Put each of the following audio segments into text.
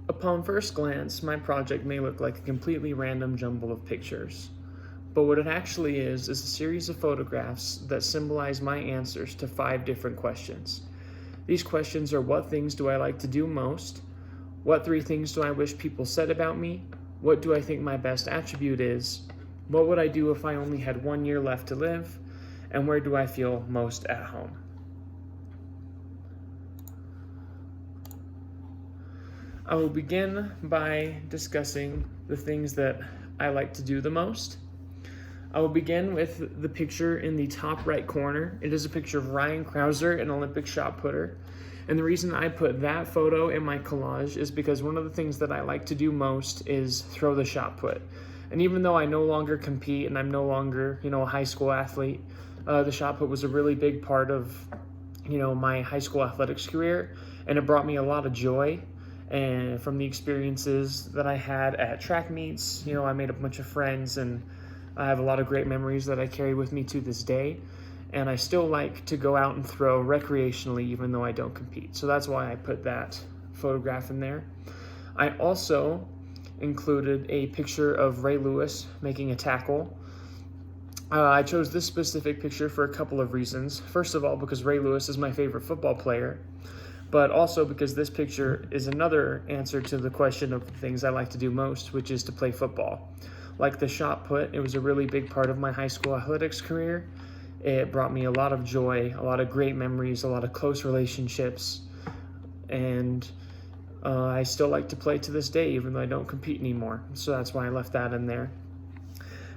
Upon first glance, my project may look like a completely random jumble of pictures, but what it actually is a series of photographs that symbolize my answers to 5 different questions. These questions are: what things do I like to do most? What 3 things do I wish people said about me? What do I think my best attribute is? What would I do if I only had 1 year left to live? And where do I feel most at home? I will begin by discussing the things that I like to do the most. I will begin with the picture in the top right corner. It is a picture of Ryan Krauser, an Olympic shot putter. And the reason I put that photo in my collage is because one of the things that I like to do most is throw the shot put. And even though I no longer compete and I'm no longer, a high school athlete, the shot put was a really big part of, my high school athletics career. And it brought me a lot of joy. And from the experiences that I had at track meets, I made a bunch of friends, and I have a lot of great memories that I carry with me to this day. And I still like to go out and throw recreationally, even though I don't compete. So that's why I put that photograph in there. I also included a picture of Ray Lewis making a tackle. I chose this specific picture for a couple of reasons. First of all, because Ray Lewis is my favorite football player, but also because this picture is another answer to the question of things I like to do most, which is to play football. Like the shot put, it was a really big part of my high school athletics career. It brought me a lot of joy, a lot of great memories, a lot of close relationships, and I still like to play to this day, even though I don't compete anymore. So that's why I left that in there.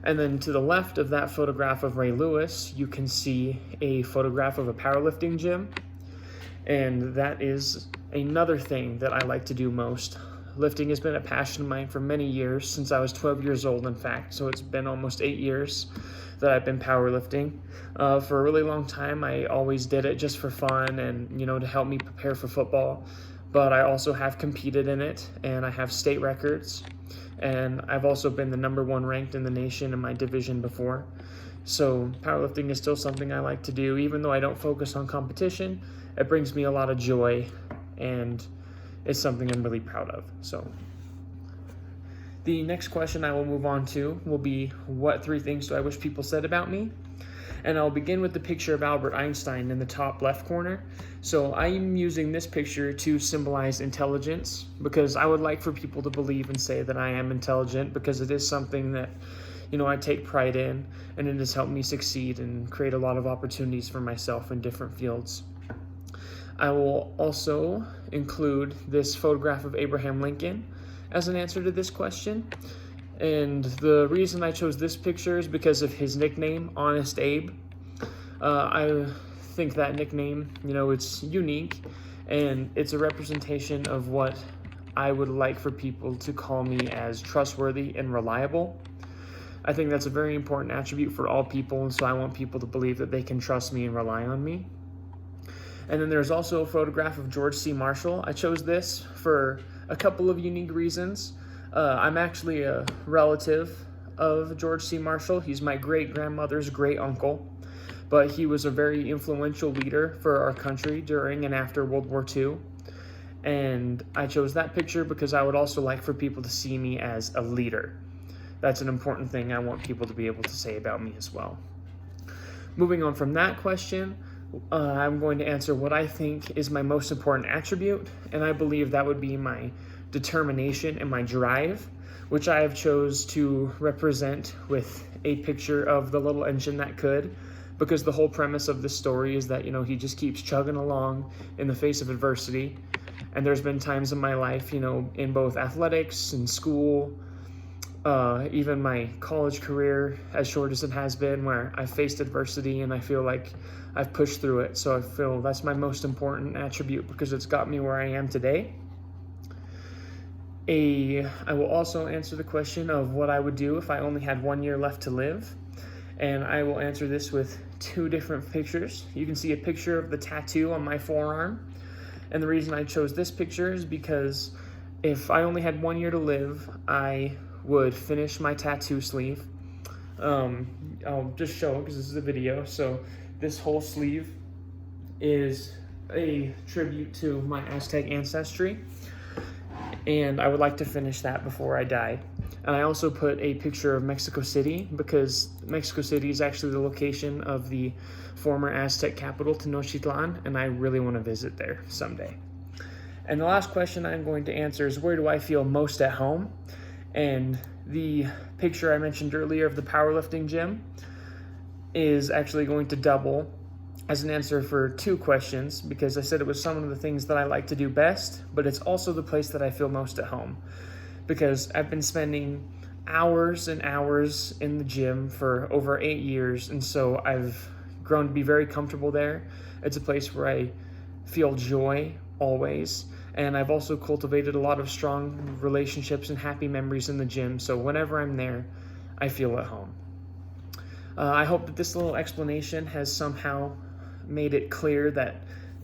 And then to the left of that photograph of Ray Lewis, you can see a photograph of a powerlifting gym. And that is another thing that I like to do most. Lifting has been a passion of mine for many years, since I was 12 years old, in fact. So it's been almost 8 years that I've been powerlifting. For a really long time, I always did it just for fun and, to help me prepare for football. But I also have competed in it, and I have state records. And I've also been the #1 ranked in the nation in my division before. So powerlifting is still something I like to do. Even though I don't focus on competition, it brings me a lot of joy, and it's something I'm really proud of. So the next question I will move on to will be, what 3 things do I wish people said about me? And I'll begin with the picture of Albert Einstein in the top left corner. So I'm using this picture to symbolize intelligence, because I would like for people to believe and say that I am intelligent, because it is something that I take pride in, and it has helped me succeed and create a lot of opportunities for myself in different fields. I will also include this photograph of Abraham Lincoln as an answer to this question. And the reason I chose this picture is because of his nickname, Honest Abe. I think that nickname, it's unique, and it's a representation of what I would like for people to call me as trustworthy and reliable. I think that's a very important attribute for all people, and so I want people to believe that they can trust me and rely on me. And then there's also a photograph of George C. Marshall. I chose this for a couple of unique reasons. I'm actually a relative of George C. Marshall. He's my great-grandmother's great-uncle, but he was a very influential leader for our country during and after World War II. And I chose that picture because I would also like for people to see me as a leader. That's an important thing I want people to be able to say about me as well. Moving on from that question, I'm going to answer what I think is my most important attribute, and I believe that would be my determination and my drive, which I have chose to represent with a picture of the little engine that could, because the whole premise of this story is that, he just keeps chugging along in the face of adversity. And there's been times in my life, in both athletics and school, even my college career, as short as it has been, where I've faced adversity and I feel like I've pushed through it. So I feel that's my most important attribute, because it's got me where I am today. I will also answer the question of what I would do if I only had 1 year left to live. And I will answer this with 2 different pictures. You can see a picture of the tattoo on my forearm. And the reason I chose this picture is because if I only had 1 year to live, I would finish my tattoo sleeve. I'll just show it because this is a video. So this whole sleeve is a tribute to my Aztec ancestry. and I would like to finish that before I die. And I also put a picture of Mexico City because Mexico City is actually the location of the former Aztec capital Tenochtitlan, and I really want to visit there someday. And the last question I'm going to answer is, where do I feel most at home? And the picture I mentioned earlier of the powerlifting gym is actually going to double as an answer for two questions, because I said it was some of the things that I like to do best, but it's also the place that I feel most at home, because I've been spending hours and hours in the gym for over 8 years, and so I've grown to be very comfortable there. It's a place where I feel joy always, and I've also cultivated a lot of strong relationships and happy memories in the gym, so whenever I'm there, I feel at home. I hope that this little explanation has somehow made it clear that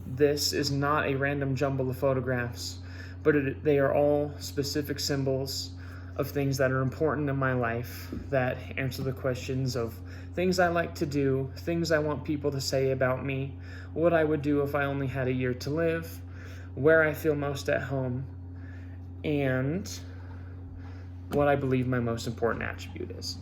this is not a random jumble of photographs, but they are all specific symbols of things that are important in my life that answer the questions of things I like to do, things I want people to say about me, what I would do if I only had a year to live, where I feel most at home, and what I believe my most important attribute is.